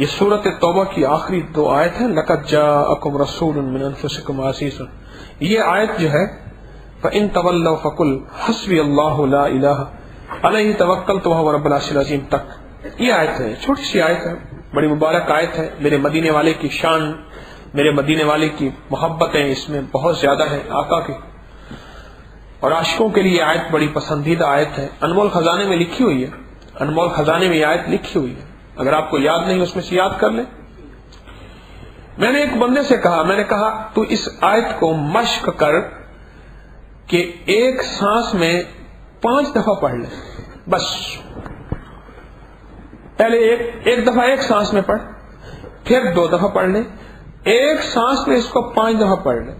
یہ سورۃ توبہ کی آخری 2 آیت ہے، لقد جاءکم رسول من انفسکم عزیز. یہ آیت جو ہے فَإِن تَوَلَّوْا فَقُلْ حَسْبِيَ اللَّهُ لَا إِلَٰهَ عَلَيْهِ تَوَكَّلْتُ وَهُوَ رَبُّ الْعَرْشِ الْعَظِيمِ تک یہ آیت ہے. چھوٹی سی آیت ہے، بڑی مبارک آیت ہے. میرے مدینے والے کی شان، میرے مدینے والے کی محبتیں اس میں بہت زیادہ ہے آقا کی، اور عاشقوں کے لیے آیت بڑی پسندیدہ آیت ہے. انمول خزانے میں لکھی ہوئی ہے، انمول خزانے میں یہ آیت لکھی ہوئی ہے. اگر آپ کو یاد نہیں اس میں سے یاد کر لیں. میں نے ایک بندے سے کہا، میں نے کہا تو اس آیت کو مشق کر کہ ایک سانس میں 5 دفعہ پڑھ لے. بس پہلے ایک دفعہ ایک سانس میں پڑھ، پھر 2 دفعہ پڑھ لے، ایک سانس میں اس کو 5 دفعہ پڑھ لے.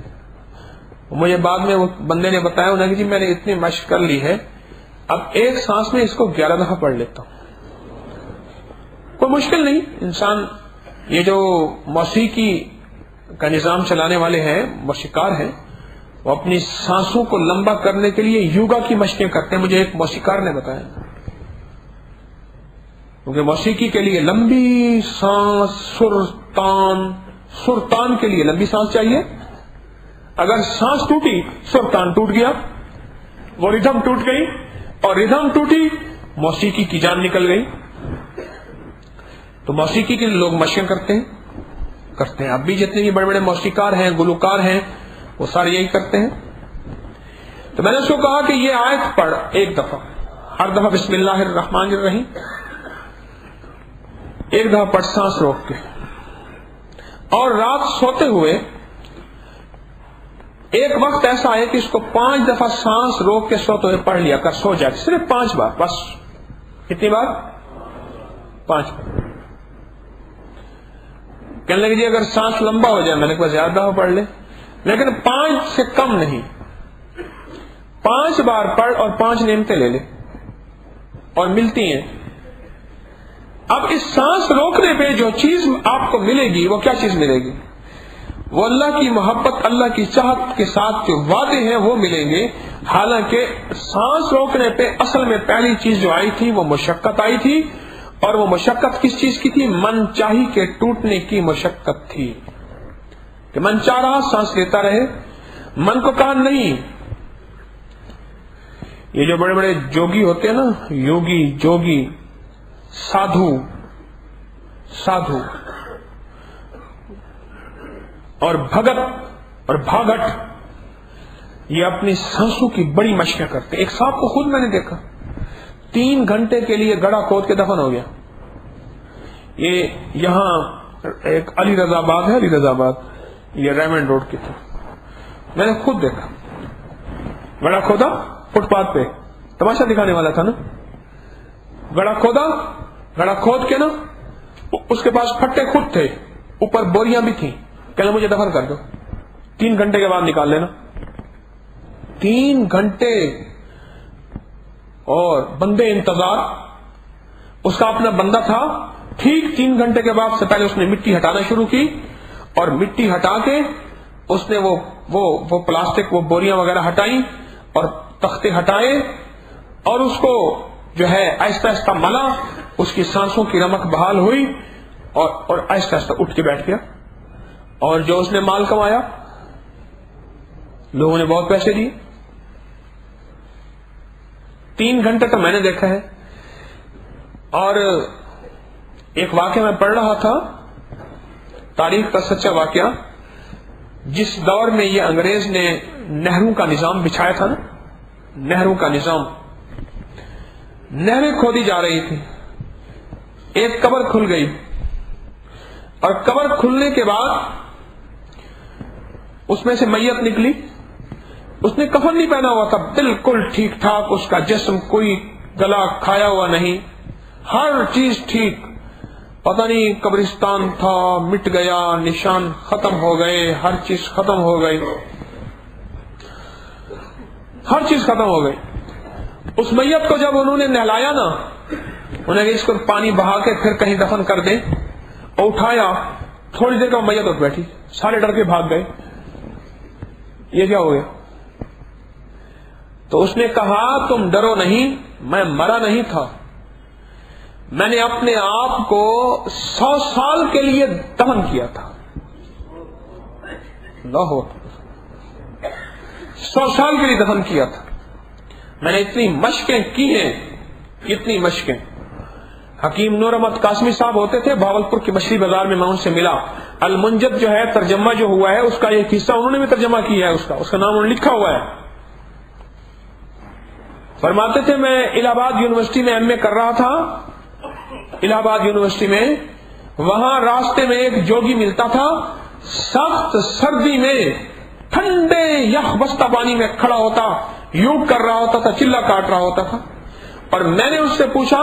مجھے بعد میں وہ بندے نے بتایا، انہوں نے کہ جی میں نے اتنی مشق کر لی ہے، اب ایک سانس میں اس کو 11 دفعہ پڑھ لیتا ہوں. کوئی مشکل نہیں. انسان یہ جو موسیقی کا نظام چلانے والے ہیں، موسیقار ہیں، وہ اپنی سانسوں کو لمبا کرنے کے لیے یوگا کی مشقیں کرتے ہیں. مجھے ایک موسیقار نے بتایا، کیونکہ موسیقی کے لیے لمبی سانس، سرتان کے لیے لمبی سانس چاہیے. اگر سانس ٹوٹی سرتان ٹوٹ گیا، وہ ردھم ٹوٹ گئی، اور ردھم ٹوٹی موسیقی کی جان نکل گئی. تو موسیقی کے لوگ مشقیں کرتے ہیں. اب بھی جتنے بھی بڑے بڑے موسیقار ہیں، گلوکار ہیں، وہ سارے یہی کرتے ہیں. تو میں نے اس کو کہا کہ یہ آیت پڑھ ایک دفعہ، ہر دفعہ بسم اللہ الرحمن الرحیم، ایک دفعہ پڑھ سانس روک کے، اور رات سوتے ہوئے ایک وقت ایسا ہے کہ اس کو 5 دفعہ سانس روک کے سوتے ہوئے پڑھ لیا کر، سو جائے. صرف 5 بار بس. کتنی بار؟ 5 بار. کہنے لگے جی اگر سانس لمبا ہو جائے، میں نے کہا زیادہ دفعہ پڑھ لے، لیکن 5 سے کم نہیں. 5 بار پڑھ اور 5 نعمتیں لے لے، اور ملتی ہیں. اب اس سانس روکنے پہ جو چیز آپ کو ملے گی، وہ کیا چیز ملے گی؟ وہ اللہ کی محبت، اللہ کی چاہت کے ساتھ جو وعدے ہیں وہ ملیں گے. حالانکہ سانس روکنے پہ اصل میں پہلی چیز جو آئی تھی وہ مشقت آئی تھی، اور وہ مشقت کس چیز کی تھی؟ من چاہی کے ٹوٹنے کی مشقت تھی، کہ من چاہ رہا سانس لیتا رہے. من کو کہا نہیں. یہ جو بڑے بڑے جوگی ہوتے ہیں نا، یوگی، جوگی، سادھو اور بھگت اور بھاگٹ، یہ اپنی سانسوں کی بڑی مشقیں کرتے. ایک صاحب کو خود میں نے دیکھا 3 گھنٹے کے لیے گڑھا کھود کے دفن ہو گیا. یہ یہاں ایک علی رضا آباد ہے، علی رضا آباد، یہ ریمنڈ روڈ کی تھی. میں نے خود دیکھا، گڑھا کھودا فٹ پاتھ پہ، تماشا دکھانے والا تھا نا. گڑھا کھودا، گڑھا کھود کے نا اس کے پاس پھٹے خود تھے، اوپر بوریاں بھی تھیں. کہنا مجھے دفن کر دو، 3 گھنٹے کے بعد نکال لینا. 3 گھنٹے اور بندے انتظار. اس کا اپنا بندہ تھا. ٹھیک 3 گھنٹے کے بعد سے پہلے اس نے مٹی ہٹانا شروع کی، اور مٹی ہٹا کے اس نے وہ پلاسٹک، وہ بوریاں وغیرہ ہٹائیں، اور تختے ہٹائے، اور اس کو جو ہے آہستہ آہستہ ملا. اس کی سانسوں کی رمق بحال ہوئی، اور آہستہ آہستہ اٹھ کے بیٹھ گیا. اور جو اس نے مال کمایا، لوگوں نے بہت پیسے دیے. 3 گھنٹے تو میں نے دیکھا ہے. اور ایک واقعہ میں پڑھ رہا تھا، تاریخ کا سچا واقعہ، جس دور میں یہ انگریز نے نہروں کا نظام بچھایا تھا نا، نہروں کا نظام، نہریں کھودی جا رہی تھی. ایک قبر کھل گئی، اور قبر کھلنے کے بعد اس میں سے میت نکلی. اس نے کفن نہیں پہنا ہوا تھا، بالکل ٹھیک ٹھاک اس کا جسم، کوئی گلا کھایا ہوا نہیں، ہر چیز ٹھیک. پتہ نہیں قبرستان تھا، مٹ گیا، نشان ختم ہو گئے، ہر چیز ختم ہو گئی، ہر چیز ختم ہو گئی. اس میت کو جب انہوں نے نہلایا نا، انہیں اس کو پانی بہا کے پھر کہیں دفن کر دیں، اور اٹھایا، تھوڑی دیر کا میت اٹھ بیٹھی. سارے ڈر کے بھاگ گئے، یہ کیا ہو گیا؟ تو اس نے کہا تم ڈرو نہیں، میں مرا نہیں تھا، میں نے اپنے آپ کو 100 سال کے لیے دفن کیا تھا. اللہ اکبر، 100 سال کے لیے دفن کیا تھا. میں نے اتنی مشقیں کی ہیں، اتنی مشقیں. حکیم نور احمد قاسمی صاحب ہوتے تھے بھاولپور کی مچھلی بازار میں، میں ان سے ملا. المنجد جو ہے ترجمہ جو ہوا ہے اس کا ایک حصہ انہوں نے بھی ترجمہ کیا ہے، اس کا نام انہوں نے لکھا ہوا ہے. فرماتے تھے میں الہ آباد یونیورسٹی میں ایم اے کر رہا تھا، الہ آباد یونیورسٹی میں، وہاں راستے میں ایک جوگی ملتا تھا، سخت سردی میں ٹھنڈے یخ بستہ پانی میں کھڑا ہوتا، یوں کر رہا ہوتا تھا، چلا کاٹ رہا ہوتا تھا. اور میں نے اس سے پوچھا،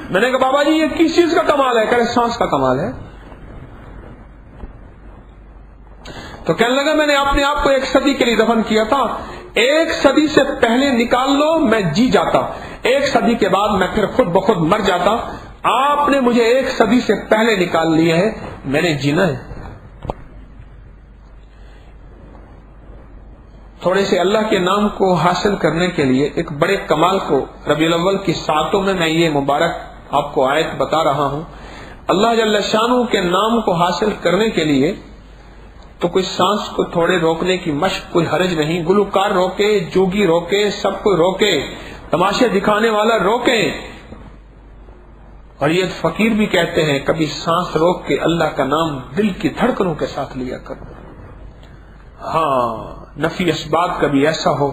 میں نے کہا بابا جی یہ کس چیز کا کمال ہے؟ کہ سانس کا کمال ہے. تو کہنے لگا میں نے اپنے آپ کو 1 صدی کے لیے دفن کیا تھا، 1 صدی سے پہلے نکال لو میں جی جاتا، 1 صدی کے بعد میں پھر خود بخود مر جاتا. آپ نے مجھے 1 صدی سے پہلے نکال لیا ہے، میں نے جینا ہے. تھوڑے سے اللہ کے نام کو حاصل کرنے کے لیے ایک بڑے کمال کو ربیع الاول کی ساعتوں میں یہ مبارک آپ کو آیت بتا رہا ہوں. اللہ جل شانہ کے نام کو حاصل کرنے کے لیے تو کوئی سانس کو تھوڑے روکنے کی مشق کوئی حرج نہیں. گلوکار روکے، جوگی روکے، سب کو روکے، تماشے دکھانے والا روکے. اور یہ فقیر بھی کہتے ہیں کبھی سانس روک کے اللہ کا نام دل کی دھڑکنوں کے ساتھ لیا کرو. ہاں نفی اسباب کبھی ایسا ہو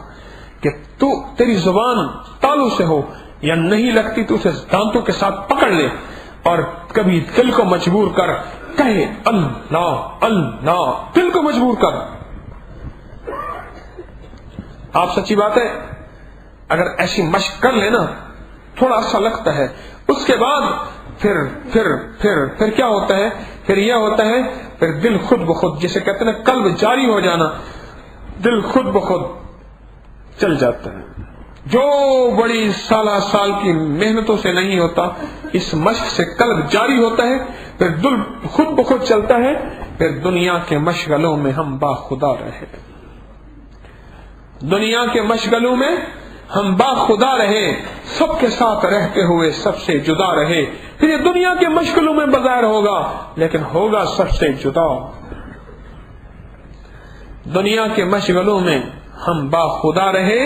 کہ تو تیری زبان تالو سے ہو یا نہیں لگتی تو اسے دانتوں کے ساتھ پکڑ لے، اور کبھی دل کو مجبور کر کہے اللہ اللہ، دل کو مجبور کر. آپ سچی بات ہے اگر ایسی مشق کر لینا تھوڑا سا لگتا ہے، اس کے بعد پھر کیا ہوتا ہے؟ پھر یہ ہوتا ہے پھر دل خود بخود، جسے کہتے ہیں قلب جاری ہو جانا، دل خود بخود چل جاتا ہے. جو بڑی سال کی محنتوں سے نہیں ہوتا، اس مشق سے قلب جاری ہوتا ہے، پھر دل خود بخود چلتا ہے. پھر دنیا کے مشغلوں میں ہم باخدا رہے، دنیا کے مشغلوں میں ہم باخدا رہے، سب کے ساتھ رہتے ہوئے سب سے جدا رہے. پھر یہ دنیا کے مشغلوں میں بظاہر ہوگا لیکن ہوگا سب سے جدا. دنیا کے مشغلوں میں ہم باخدا رہے،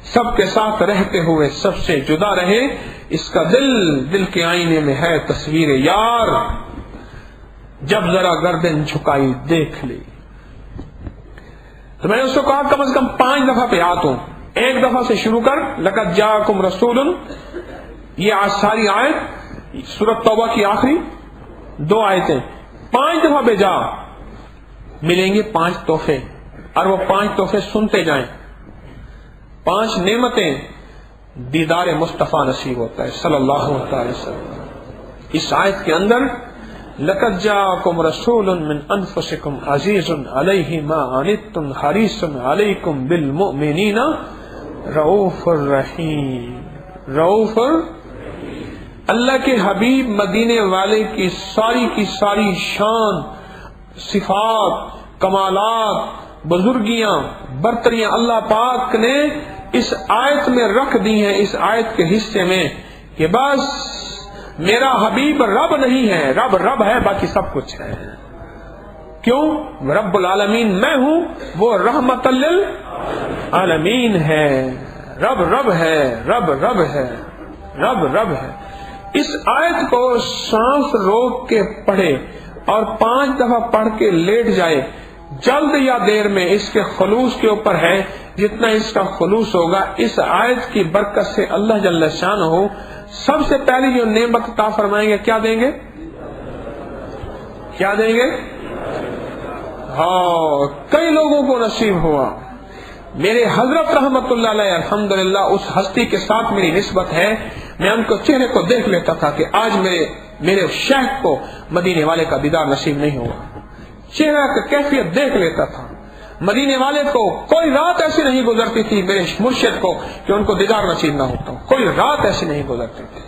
سب کے ساتھ رہتے ہوئے سب سے جدا رہے. اس کا دل کے آئینے میں ہے تصویر یار، جب ذرا گردن جھکائی دیکھ لی. تو میں نے اس کو کہا کم از کم 5 دفعہ پہ آتا ہوں. 1 دفعہ سے شروع کر لقد جاءکم رسول، یہ آج ساری آیت سورۃ توبہ کی آخری 2 آیتیں، 5 دفعہ پہ جا، ملیں گے 5 تحفے، اور وہ 5 تحفے سنتے جائیں. 5 نعمتیں، دیدار مصطفیٰ نصیب ہوتا ہے صلی اللہ علیہ وسلم. اس آیت کے اندر لقد جاءکم رسول من انفسکم عزیز علیہ ما عنتم حریص علیکم بالمؤمنین رؤوف الرحیم. رؤوف، اللہ کے حبیب مدینے والے کی ساری شان، صفات، کمالات، بزرگیاں، برتریاں اللہ پاک نے اس آیت میں رکھ دی ہیں، اس آیت کے حصے میں، کہ بس میرا حبیب رب نہیں ہے، رب ہے، باقی سب کچھ ہے. کیوں؟ رب العالمین میں ہوں، وہ رحمت للعالمین ہے. رب ہے، رب ہے. اس آیت کو سانس روک کے پڑھے اور 5 دفعہ پڑھ کے لیٹ جائے، جلد یا دیر میں اس کے خلوص کے اوپر ہے. جتنا اس کا خلوص ہوگا اس آیت کی برکت سے اللہ جل شانہ سب سے پہلی جو نعمت عطا فرمائیں گے کیا دیں گے؟ کیا دیں گے؟ ہاں کئی لوگوں کو نصیب ہوا. میرے حضرت رحمت اللہ علیہ الحمدللہ اس ہستی کے ساتھ میری نسبت ہے، میں ان کو چہرے کو دیکھ لیتا تھا کہ آج میرے شیخ کو مدینے والے کا دیدار نصیب نہیں ہوا. چہرہ کی کیفیت دیکھ لیتا تھا. مدینے والے کو کوئی رات ایسی نہیں گزرتی تھی میرے مرشد کو کہ ان کو دیدار نصیب نہ ہوتا. کوئی رات ایسی نہیں گزرتی تھی.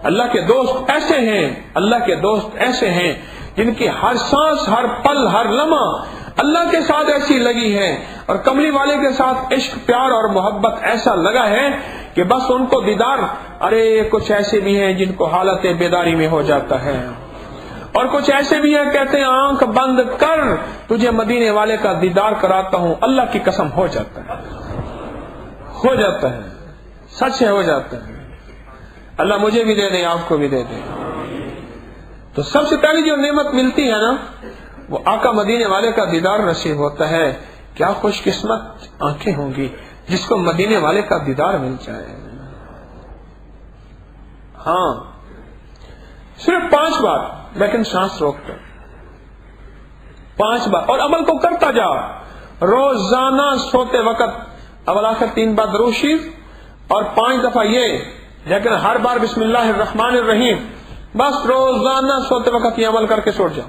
اللہ کے دوست ایسے ہیں، اللہ کے دوست ایسے ہیں جن کی ہر سانس، ہر پل، ہر لمحہ اللہ کے ساتھ ایسی لگی ہے، اور کملی والے کے ساتھ عشق، پیار اور محبت ایسا لگا ہے کہ بس ان کو دیدار، ارے کچھ ایسے بھی ہیں جن کو حالت بیداری میں ہو جاتا ہے، اور کچھ ایسے بھی ہیں کہتے ہیں آنکھ بند کر تجھے مدینے والے کا دیدار کراتا ہوں، اللہ کی قسم ہو جاتا ہے، ہو جاتا ہے، سچ ہے، ہو جاتا ہے۔ اللہ مجھے بھی دے دے، آپ کو بھی دے دے۔ تو سب سے پہلی جو نعمت ملتی ہے نا وہ آقا مدینے والے کا دیدار نصیب ہوتا ہے۔ کیا خوش قسمت آنکھیں ہوں گی جس کو مدینے والے کا دیدار مل جائے۔ ہاں صرف 5 بار، لیکن سانس روک کر 5 بار، اور عمل کو کرتا جا روزانہ سوتے وقت اول آخر 3 بار درود شریف اور 5 دفعہ یہ، لیکن ہر بار بسم اللہ الرحمن الرحیم، بس روزانہ سوتے وقت یہ عمل کر کے سوٹ جاؤ۔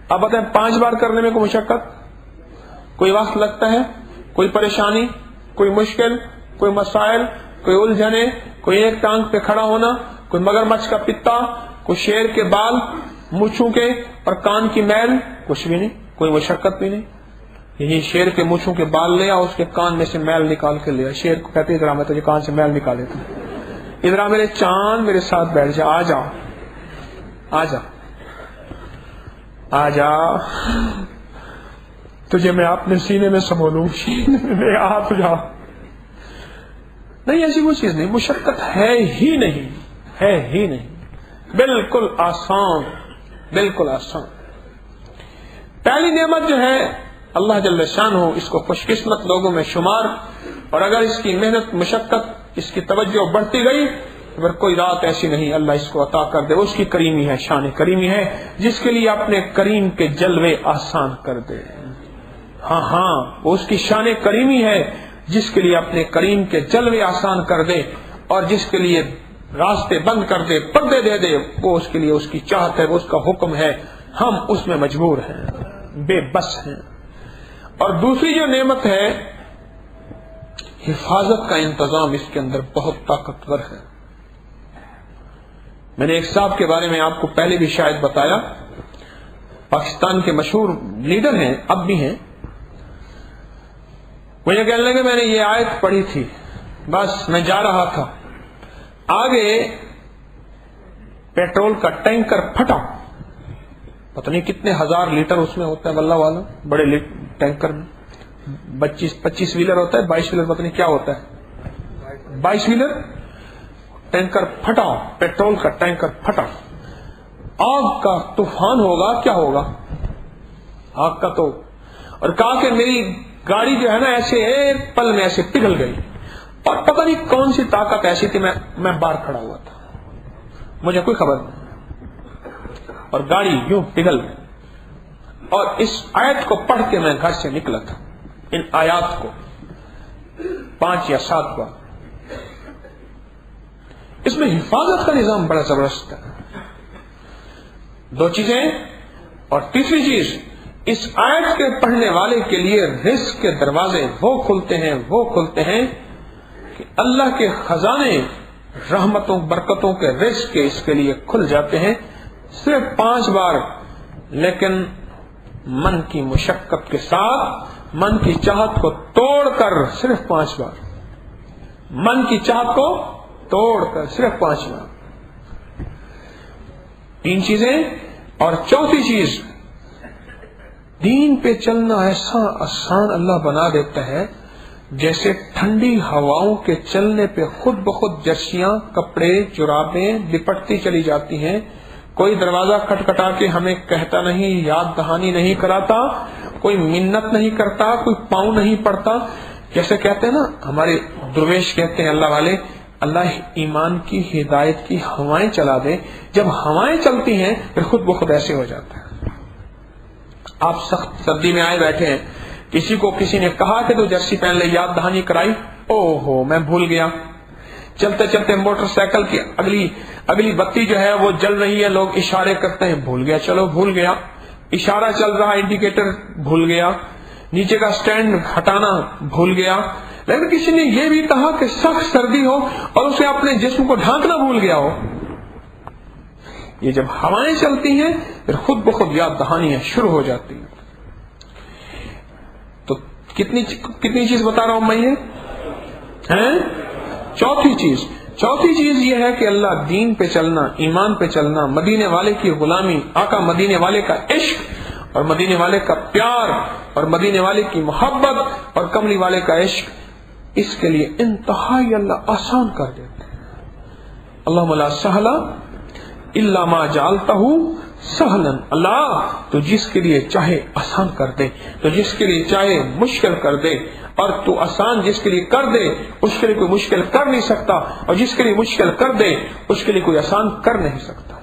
اب بتائیں 5 بار کرنے میں کوئی مشقت، کوئی وقت لگتا ہے، کوئی پریشانی، کوئی مشکل، کوئی مسائل، کوئی الجھنے، کوئی ایک ٹانگ پہ کھڑا ہونا، کوئی مگرمچھ کا پتا، کوئی شیر کے بال، مونچھوں کے اور کان کی میل، کچھ بھی نہیں، کوئی مشقت بھی نہیں۔ یہی شیر کے مونچھوں کے بال لیا، اس کے کان میں سے میل نکال کے لیا، شیر کو کہتے ادھر میں تجھے کان سے میل نکالے تھے، ادھر میرے چاند میرے ساتھ بیٹھ جا، آ جا آ جا آ جا، تجھے میں اپنے سینے میں سمو لوں، سینے میں آ جا۔ نہیں، ایسی وہ چیز نہیں، مشقت ہے ہی نہیں، ہے ہی نہیں، بالکل آسان، بالکل آسان۔ پہلی نعمت جو ہے اللہ جل شانہ اس کو خوش قسمت لوگوں میں شمار، اور اگر اس کی محنت مشقت اس کی توجہ بڑھتی گئی اگر کوئی رات ایسی نہیں اللہ اس کو عطا کر دے، اس کی کریمی ہے، شان کریمی ہے، جس کے لیے اپنے کریم کے جلوے آسان کر دے۔ ہاں وہ اس کی شان کریمی ہے جس کے لیے اپنے کریم کے جلوے آسان کر دے، اور جس کے لیے راستے بند کر دے، پردے دے دے، وہ اس کے لیے اس کی چاہت ہے، وہ اس کا حکم ہے، ہم اس میں مجبور ہیں، بے بس ہیں۔ اور دوسری جو نعمت ہے حفاظت کا انتظام، اس کے اندر بہت طاقتور ہے۔ میں نے ایک صاحب کے بارے میں آپ کو پہلے بھی شاید بتایا، پاکستان کے مشہور لیڈر ہیں، اب بھی ہیں۔ مجھے کہنے لگے میں نے یہ آیت پڑھی تھی، بس میں جا رہا تھا، آگے پیٹرول کا ٹینکر پھٹا، پتہ نہیں کتنے ہزار لیٹر اس میں ہوتا ہے، واللہ والا بڑے ٹینکر میں 25 ویلر ہوتا ہے، 22 ویلر پتہ نہیں کیا ہوتا ہے، 22 ویلر ٹینکر پھٹا، پیٹرول کا ٹینکر پھٹا، آگ کا طوفان ہوگا، کیا ہوگا آگ کا تو، اور کہا کہ میری گاڑی جو ہے نا ایسے ایک پل میں ایسے پگھل گئی، اور پتہ نہیں کون سی طاقت ایسی تھی، میں باہر کھڑا ہوا تھا، مجھے کوئی خبر نہیں، اور گاڑی یوں پگھل گئی۔ اور اس آیت کو پڑھ کے میں گھر سے نکلا تھا، ان آیات کو 5 یا 7 بار۔ اس میں حفاظت کا نظام بڑا زبردست ہے، 2 چیزیں، اور تیسری چیز اس آیت کے پڑھنے والے کے لیے رزق کے دروازے وہ کھلتے ہیں کہ اللہ کے خزانے رحمتوں برکتوں کے رزق کے اس کے لیے کھل جاتے ہیں، صرف 5 بار، لیکن من کی مشقت کے ساتھ، من کی چاہت کو توڑ کر صرف 5 بار، من کی چاہت کو توڑ کر صرف 5 بار۔ 3 چیزیں، اور چوتھی چیز دین پہ چلنا ایسا آسان اللہ بنا دیتا ہے جیسے ٹھنڈی ہواؤں کے چلنے پہ خود بخود جرسیاں، کپڑے، جرابیں لپٹتی چلی جاتی ہیں، کوئی دروازہ کھٹکھٹا کے ہمیں کہتا نہیں، یاد دہانی نہیں کراتا، کوئی منت نہیں کرتا، کوئی پاؤں نہیں پڑتا۔ جیسے کہتے ہیں نا ہمارے درویش کہتے ہیں اللہ والے، اللہ ایمان کی ہدایت کی ہوائیں چلا دے، جب ہوائیں چلتی ہیں پھر خود بخود ایسے ہو جاتا ہے۔ آپ سخت سردی میں آئے بیٹھے ہیں، کسی نے کہا کہ تو جرسی پہن لے، یاد دہانی کرائی، او ہو میں بھول گیا، چلتے چلتے موٹر سائیکل کی اگلی بتی جو ہے وہ جل رہی ہے، لوگ اشارے کرتے ہیں، بھول گیا، چلو بھول گیا، اشارہ چل رہا انڈیکیٹر بھول گیا، نیچے کا سٹینڈ ہٹانا بھول گیا۔ لیکن کسی نے یہ بھی کہا کہ سخت سردی ہو اور اسے اپنے جسم کو ڈھانکنا بھول گیا ہو۔ یہ جب ہوائیں چلتی ہیں پھر خود بخود یاد دہانیاں شروع ہو جاتی ہیں۔ تو کتنی چیز بتا رہا ہوں میں، یہ ہے؟ چوتھی چیز یہ ہے کہ اللہ دین پہ چلنا، ایمان پہ چلنا، مدینے والے کی غلامی، آقا مدینے والے کا عشق اور مدینے والے کا پیار اور مدینے والے کی محبت اور کملی والے کا عشق، اس کے لیے انتہائی اللہ آسان کر دیتے ہیں۔ اللہم لا سہل الا ما جعلتہ سہلا، اللہ تو جس کے لیے چاہے آسان کر دے، تو جس کے لیے چاہے مشکل کر دے، اور تو آسان جس کے لیے کر دے اس کے لیے کوئی مشکل کر نہیں سکتا، اور جس کے لیے مشکل کر دے اس کے لیے کوئی آسان کر نہیں سکتا۔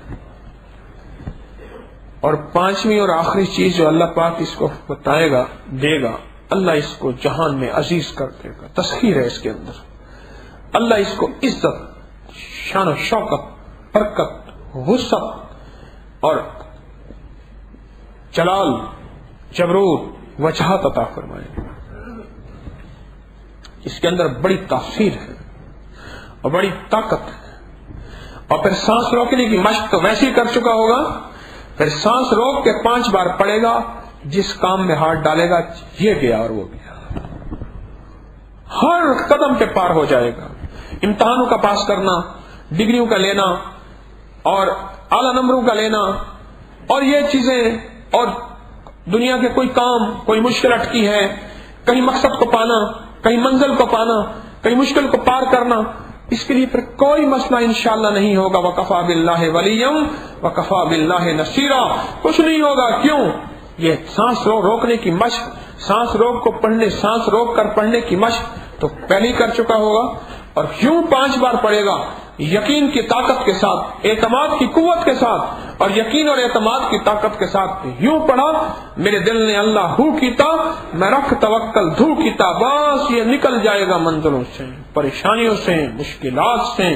اور پانچویں اور آخری چیز جو اللہ پاک اس کو بتائے گا، دے گا، اللہ اس کو جہان میں عزیز کر دے گا۔ تسخیر ہے اس کے اندر، اللہ اس کو عزت، شان و شوکت، برکت، وسعت اور جلال، جبروت، وجاہت عطا فرمائے گا۔ اس کے اندر بڑی تاثیر ہے اور بڑی طاقت ہے۔ اور پھر سانس روکنے کی مشق تو ویسے ہی کر چکا ہوگا، پھر سانس روک کے 5 بار پڑے گا، جس کام میں ہاتھ ڈالے گا یہ گیا اور وہ گیا، ہر قدم پہ پار ہو جائے گا۔ امتحانوں کا پاس کرنا، ڈگریوں کا لینا اور اعلی نمبروں کا لینا اور یہ چیزیں، اور دنیا کے کوئی کام، کوئی مشکل اٹکی ہے، کہیں مقصد کو پانا، کہیں منزل کو پانا، کہیں مشکل کو پار کرنا، اس کے لیے پھر کوئی مسئلہ انشاءاللہ نہیں ہوگا۔ وَكَفَى بِاللَّهِ وَلِيًّا وَكَفَى بِاللَّهِ نَصِيرًا، کچھ نہیں ہوگا۔ کیوں؟ یہ سانس روکنے کی مشق، سانس روک کو پڑھنے، سانس روک کر پڑھنے کی مشق تو پہلے ہی کر چکا ہوگا، اور کیوں 5 بار پڑھے گا؟ یقین کی طاقت کے ساتھ، اعتماد کی قوت کے ساتھ، اور یقین اور اعتماد کی طاقت کے ساتھ یوں پڑھا، میرے دل نے اللہ ہو کیتا، میں رکھ توکل دھو کیتا، بس یہ نکل جائے گا منزلوں سے، پریشانیوں سے، مشکلات سے،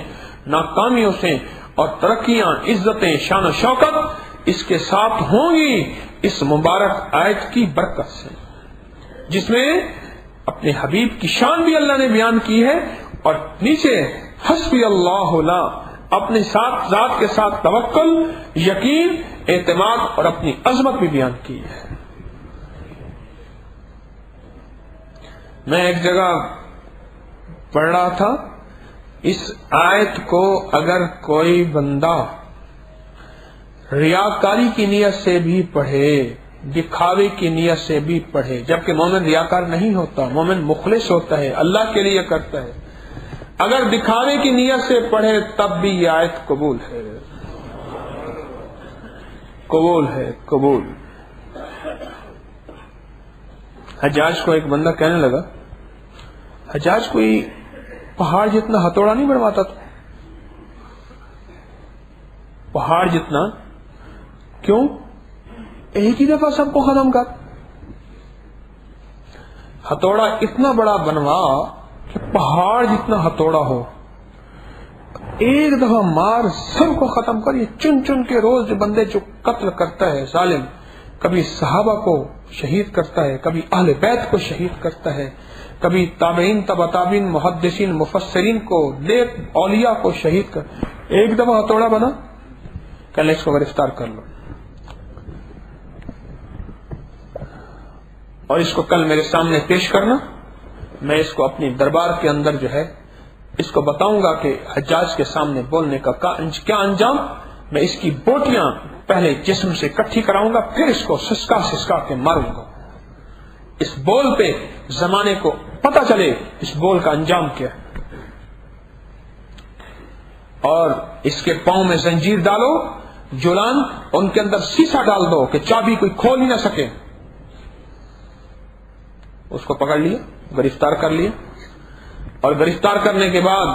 ناکامیوں سے، اور ترقیاں، عزتیں، شان و شوکت اس کے ساتھ ہوں گی اس مبارک آیت کی برکت سے، جس میں اپنے حبیب کی شان بھی اللہ نے بیان کی ہے، اور نیچے حسبی اللہ لا، اپنے ساتھ ذات کے ساتھ توکل، یقین، اعتماد اور اپنی عظمت بھی بیان کی ہے۔ میں ایک جگہ پڑھ رہا تھا، اس آیت کو اگر کوئی بندہ ریاکاری کی نیت سے بھی پڑھے، دکھاوے کی نیت سے بھی پڑھے، جبکہ مومن ریاکار نہیں ہوتا، مومن مخلص ہوتا ہے، اللہ کے لیے کرتا ہے، اگر دکھاوے کی نیت سے پڑھے تب بھی یہ آیت قبول ہے، قبول ہے، قبول۔ حجاج کو ایک بندہ کہنے لگا، حجاج کوئی پہاڑ جتنا ہتھوڑا نہیں بنواتا تھا؟ پہاڑ جتنا، کیوں؟ ایک ہی دفعہ سب کو ختم کر، ہتھوڑا اتنا بڑا بنوا کہ پہاڑ جتنا ہتھوڑا ہو، ایک دفعہ مار سب کو ختم کر۔ یہ چن چن کے روز جو بندے جو قتل کرتا ہے ظالم، کبھی صحابہ کو شہید کرتا ہے، کبھی اہل بیت کو شہید کرتا ہے، کبھی تابعین، تبع تابعین، محدثین، مفسرین کو، نیک اولیاء کو شہید کر، ایک دفعہ ہتھوڑا بنا، کل اس کو گرفتار کر لو، اور اس کو کل میرے سامنے پیش کرنا، میں اس کو اپنی دربار کے اندر جو ہے اس کو بتاؤں گا کہ حجاج کے سامنے بولنے کا کیا انجام، میں اس کی بوٹیاں پہلے جسم سے اکٹھی کراؤں گا، پھر اس کو سسکا سسکا کے ماروں گا، اس بول پہ زمانے کو پتہ چلے اس بول کا انجام کیا ہے۔ اور اس کے پاؤں میں زنجیر ڈالو، جولان، ان کے اندر سیسا ڈال دو کہ چابی کوئی کھول ہی نہ سکے۔ اس کو پکڑ لیا، گرفتار کر لیا، اور گرفتار کرنے کے بعد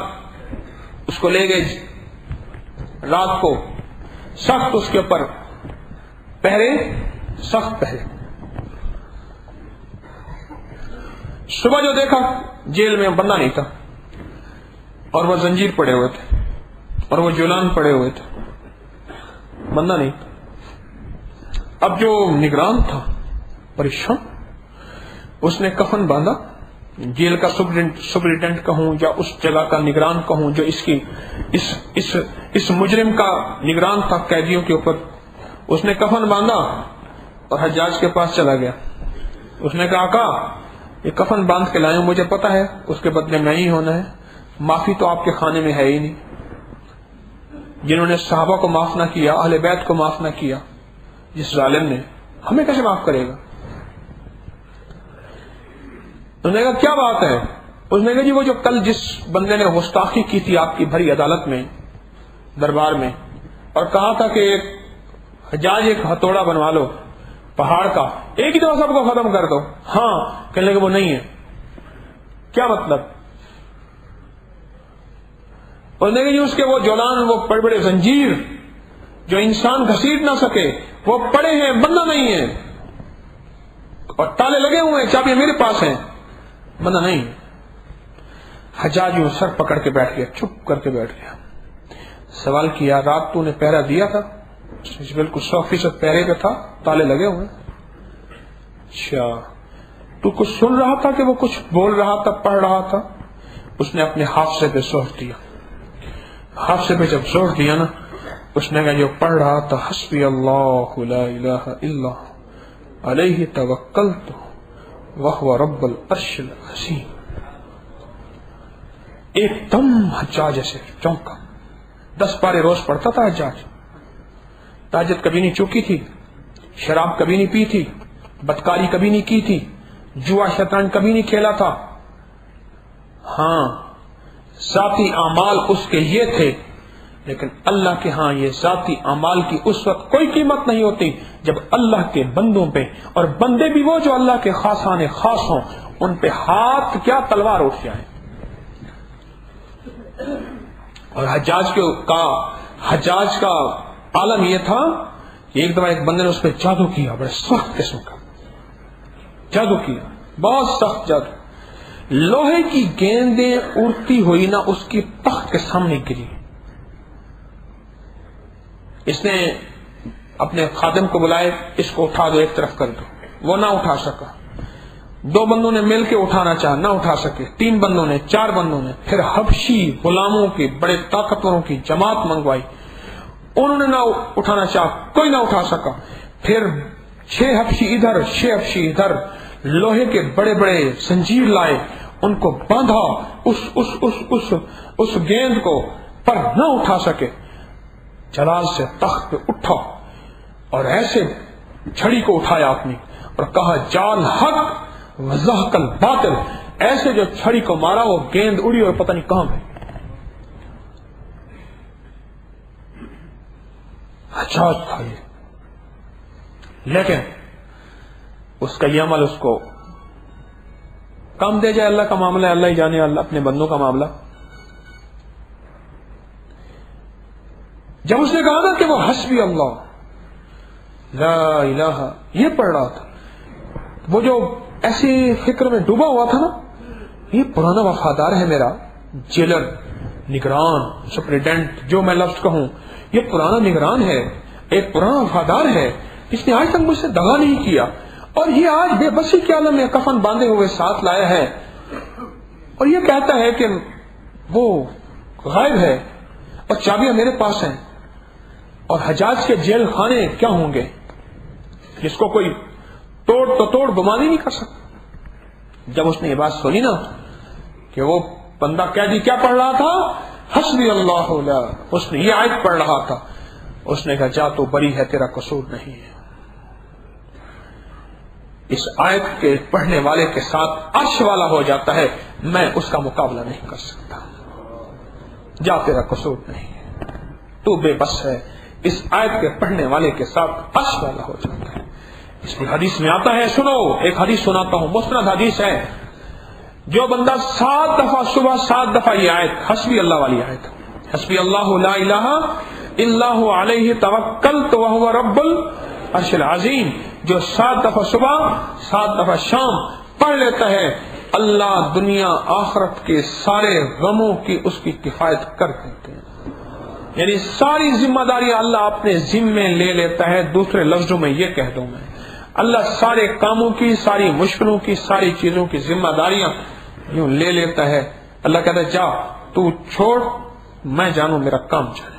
اس کو لے گئے رات کو، سخت اس کے اوپر پہرے، سخت پہرے۔ صبح جو دیکھا جیل میں بندہ نہیں تھا، اور وہ زنجیر پڑے ہوئے تھے، اور وہ جولان پڑے ہوئے تھے، بندہ نہیں تھا۔ اب جو نگران تھا پریشان، اس نے کفن باندھا، جیل کا سپرنٹینڈنٹ کہوں یا اس جگہ کا نگران کہوں جو اس مجرم کا نگران تھا قیدیوں کے اوپر، اس نے کفن باندھا اور حجاج کے پاس چلا گیا۔ اس نے کہا آقا یہ کفن باندھ کے لائے ہوں، مجھے پتا ہے اس کے بدلے میں ہی ہونا ہے، معافی تو آپ کے کھانے میں ہے ہی نہیں. جنہوں نے صحابہ کو معاف نہ کیا، اہل بیت کو معاف نہ کیا، جس ظالم نے، ہمیں کیسے معاف کرے گا؟ انہوں نے کہا کیا بات ہے؟ اس نے کہا جی وہ جو کل جس بندے نے گستاخی کی تھی آپ کی بھری عدالت میں، دربار میں، اور کہا تھا کہ ایک حجاج ایک ہتھوڑا بنوا لو پہاڑ کا، ایک ہی دفعہ سب کو ختم کر دو. ہاں، کہنے کہ وہ نہیں ہے. کیا مطلب؟ اس نے کہا جی اس کے وہ جولان، وہ بڑے بڑے زنجیر جو انسان گھسیٹ نہ سکے وہ پڑے ہیں، بندہ نہیں ہے، اور تالے لگے ہوئے ہیں، چابیاں میرے پاس ہیں، بندہ نہیں. حجاج یوں سر پکڑ کے بیٹھ گیا، چپ کر کے بیٹھ گیا. سوال کیا رات تو نے پہرا دیا تھا؟ بالکل 100% پہرے پہ تھا، تالے لگے ہوئے. اچھا تو کچھ سن رہا تھا کہ وہ کچھ بول رہا تھا، پڑھ رہا تھا؟ اس نے اپنے حافظے پہ زور دیا. حافظے پہ جب زور دیا نا، اس نے کہا جو پڑھ رہا تھا حسبی اللہ لا الہ الا علیہ توکلت وہو رب العرش العظیم. ایک دم حجاج ایسے چونکا. 10 پارے روز پڑھتا تھا حجاج، تہجد کبھی نہیں چوکی تھی، شراب کبھی نہیں پی تھی، بدکاری کبھی نہیں کی تھی، جوا شطرنج کبھی نہیں کھیلا تھا. ہاں ذاتی اعمال اس کے یہ تھے، لیکن اللہ کے ہاں یہ ذاتی اعمال کی اس وقت کوئی قیمت نہیں ہوتی جب اللہ کے بندوں پہ، اور بندے بھی وہ جو اللہ کے خاصان خاص ہوں، ان پہ ہاتھ کیا تلوار اٹھ جائے. اور حجاج کا عالم یہ تھا کہ ایک دفعہ ایک بندے نے اس پہ جادو کیا، بڑے سخت قسم کا جادو کیا، بہت سخت جادو. لوہے کی گیندیں اڑتی ہوئی نہ اس کی تخت کے سامنے گری. اس نے اپنے خادم کو بلائے، اس کو اٹھا دو، ایک طرف کر دو. وہ نہ اٹھا سکا. 2 بندوں نے مل کے اٹھانا چاہا، نہ اٹھا سکے. 3 بندوں نے، 4 بندوں نے، پھر حبشی غلاموں کی بڑے طاقتوروں کی جماعت منگوائی، انہوں نے نہ اٹھانا چاہا، کوئی نہ اٹھا سکا. پھر 6 حبشی ادھر، 6 حبشی ادھر، لوہے کے بڑے بڑے زنجیر لائے، ان کو باندھا اس گیند کو، پر نہ اٹھا سکے. جلال سے تخت پہ اٹھا اور ایسے چھڑی کو اٹھایا اپنی اور کہا جال حق وزحق الباطل. ایسے جو چھڑی کو مارا وہ گیند اڑی اور پتہ نہیں کہاں گئی. حجاج تھا یہ، لیکن اس کا یہ عمل اس کو کام دے جائے. اللہ کا معاملہ ہے، اللہ ہی جانے، اللہ اپنے بندوں کا معاملہ. جب اس نے کہا نا کہ وہ حسبی اللہ لا الہ یہ پڑھ رہا تھا، وہ جو ایسی فکر میں ڈوبا ہوا تھا نا، یہ پرانا وفادار ہے میرا جیلر، نگران، سپریڈنٹ، جو میں لفظ کہوں، یہ پرانا نگران ہے، ایک پرانا وفادار ہے، اس نے آج تک مجھ سے دغا نہیں کیا، اور یہ آج بے بسی کے عالم میں کفن باندھے ہوئے ساتھ لایا ہے، اور یہ کہتا ہے کہ وہ غائب ہے اور چابیاں میرے پاس ہیں. اور حجاج کے جیل خانے کیا ہوں گے جس کو کوئی توڑ بمانی نہیں کر سکتا. جب اس نے یہ بات سنی نا کہ وہ بندہ قیدی کیا پڑھ رہا تھا، حسبی اللہ لا، اس نے یہ آیت پڑھ رہا تھا، اس نے کہا جا تو بری ہے، تیرا قصور نہیں ہے. اس آیت کے پڑھنے والے کے ساتھ عرش والا ہو جاتا ہے، میں اس کا مقابلہ نہیں کر سکتا. جا تیرا قصور نہیں ہے، تو بے بس ہے. اس آیت کے پڑھنے والے کے ساتھ عرش والا ہو جاتا ہے. اس میں حدیث میں آتا ہے، سنو ایک حدیث سناتا ہوں، مستند حدیث ہے. جو بندہ 7 دفعہ صبح 7 دفعہ یہ آیت حسبی اللہ والی آیت، حسبی اللہ لا الہ الا هو علیہ توکلت وہو رب العرش العظیم، جو 7 دفعہ صبح 7 دفعہ شام پڑھ لیتا ہے، اللہ دنیا آخرت کے سارے غموں کی اس کی کفایت کر دیتے ہیں. یعنی ساری ذمہ داری اللہ اپنے ذمے لے لیتا ہے. دوسرے لفظوں میں یہ کہہ دوں میں، اللہ سارے کاموں کی، ساری مشکلوں کی، ساری چیزوں کی ذمہ داریاں یوں لے لیتا ہے. اللہ کہتا ہے جا تو چھوڑ، میں جانوں میرا کام چلے.